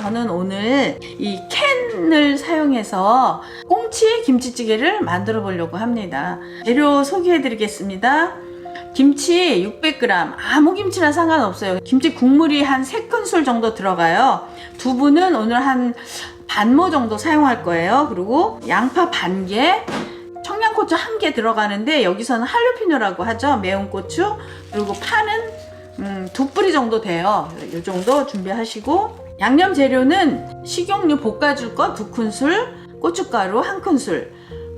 저는 오늘 이 캔을 사용해서 꽁치 김치찌개를 만들어 보려고 합니다. 재료 소개해 드리겠습니다. 김치 600g, 아무 김치나 상관없어요. 김치 국물이 한 3큰술 정도 들어가요. 두부는 오늘 한 반모 정도 사용할 거예요. 그리고 양파 반개, 청양고추 1개 들어가는데 여기서는 할루피뇨라고 하죠. 매운 고추. 그리고 파는 2뿌리 정도 돼요. 이 정도 준비하시고, 양념 재료는 식용유 볶아줄 거 2큰술, 고춧가루 1큰술,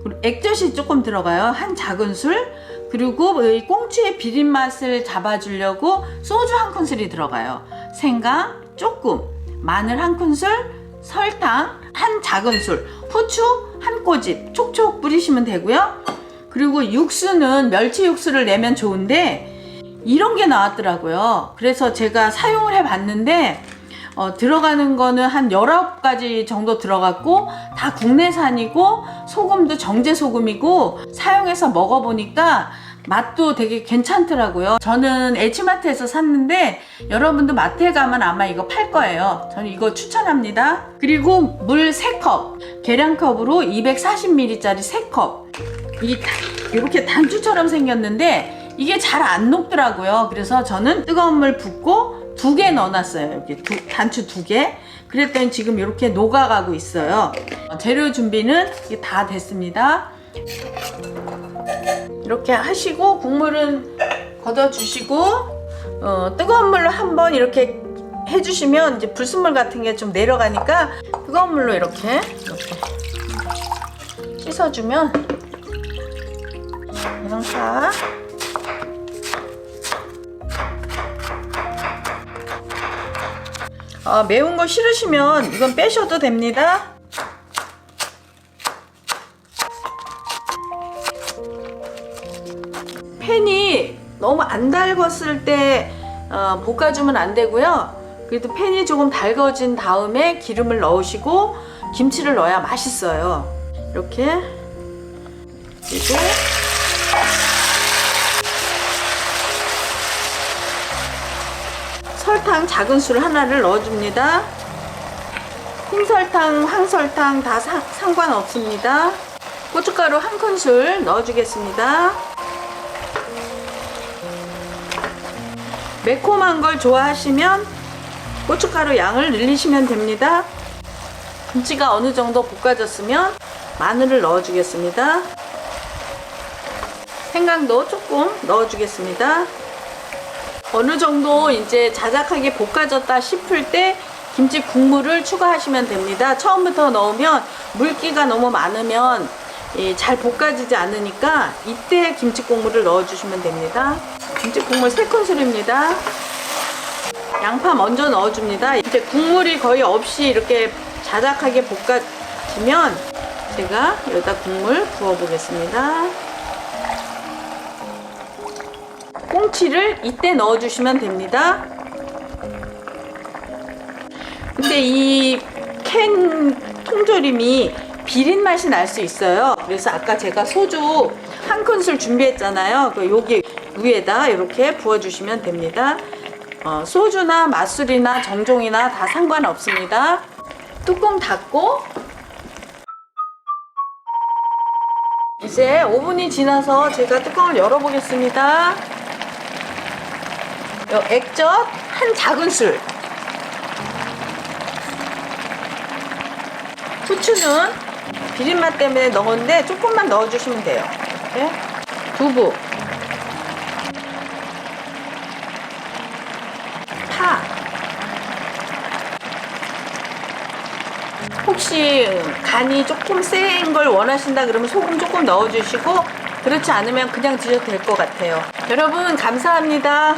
그리고 액젓이 조금 들어가요. 한 작은술. 그리고 이 꽁치의 비린 맛을 잡아주려고 소주 1큰술이 들어가요. 생강 조금, 마늘 1큰술, 설탕 한 작은술, 후추 1꼬집 촉촉 뿌리시면 되고요. 그리고 육수는 멸치 육수를 내면 좋은데 이런 게 나왔더라고요. 그래서 제가 사용을 해 봤는데 들어가는 거는 한 19가지 정도 들어갔고 다 국내산이고 소금도 정제 소금이고, 사용해서 먹어보니까 맛도 되게 괜찮더라고요. 저는 H마트에서 샀는데 여러분도 마트에 가면 아마 이거 팔 거예요. 저는 이거 추천합니다. 그리고 물 3컵, 계량컵으로 240ml짜리 3컵. 이렇게 단추처럼 생겼는데 이게 잘 안 녹더라고요. 그래서 저는 뜨거운 물 붓고 2개 넣어놨어요. 이렇게 단추 2개. 그랬더니 지금 이렇게 녹아가고 있어요. 재료 준비는 다 됐습니다. 이렇게 하시고 국물은 걷어주시고, 뜨거운 물로 한번 이렇게 해주시면 이제 불순물 같은 게 좀 내려가니까 뜨거운 물로 이렇게 씻어주면 양파, 매운 거 싫으시면 이건 빼셔도 됩니다. 팬이 너무 안 달궜을 때 볶아주면 안 되고요. 그래도 팬이 조금 달궈진 다음에 기름을 넣으시고 김치를 넣어야 맛있어요. 이렇게. 그리고 설탕 작은술 하나를 넣어줍니다. 흰설탕, 황설탕 다 상관없습니다. 고춧가루 1큰술 넣어주겠습니다. 매콤한 걸 좋아하시면 고춧가루 양을 늘리시면 됩니다. 김치가 어느 정도 볶아졌으면 마늘을 넣어주겠습니다. 생강도 조금 넣어주겠습니다. 어느 정도 이제 자작하게 볶아졌다 싶을 때 김치 국물을 추가하시면 됩니다. 처음부터 넣으면 물기가 너무 많으면 잘 볶아지지 않으니까 이때 김치 국물을 넣어주시면 됩니다. 김치 국물 3큰술입니다. 양파 먼저 넣어줍니다. 이제 국물이 거의 없이 이렇게 자작하게 볶아지면 제가 여기다 국물 부어 보겠습니다. 꽁치를 이때 넣어주시면 됩니다. 근데 이 캔 통조림이 비린 맛이 날 수 있어요. 그래서 아까 제가 소주 1큰술 준비했잖아요. 여기 위에다 이렇게 부어주시면 됩니다. 소주나 맛술이나 정종이나 다 상관없습니다. 뚜껑 닫고 이제 5분이 지나서 제가 뚜껑을 열어보겠습니다. 액젓 한 작은술, 후추는 비린맛 때문에 넣었는데 조금만 넣어주시면 돼요. 이렇게. 두부, 파, 혹시 간이 조금 센 걸 원하신다 그러면 소금 조금 넣어주시고, 그렇지 않으면 그냥 드셔도 될 것 같아요. 여러분 감사합니다.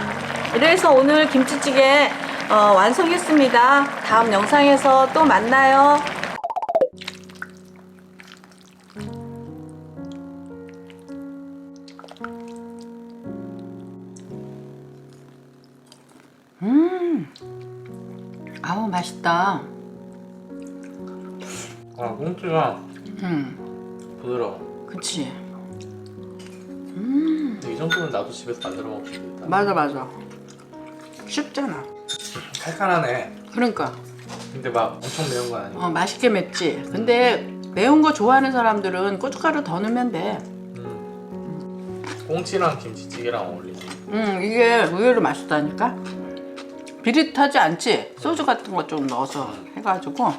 이래서 오늘 김치찌개 완성했습니다. 다음 영상에서 또 만나요. 아우 맛있다. 꽁치가 부드러워. 그치. 근데 이 정도는 나도 집에서 만들어 먹을 수 있다. 맞아. 쉽잖아. 칼칼하네. 그러니까 근데 막 엄청 매운 건 아니고. 맛있게 맵지. 근데 매운 거 좋아하는 사람들은 고춧가루 더 넣으면 돼. 꽁치랑 김치찌개랑 어울리지. 이게 의외로 맛있다니까. 비릿하지 않지? 소주 같은 거 좀 넣어서 해가지고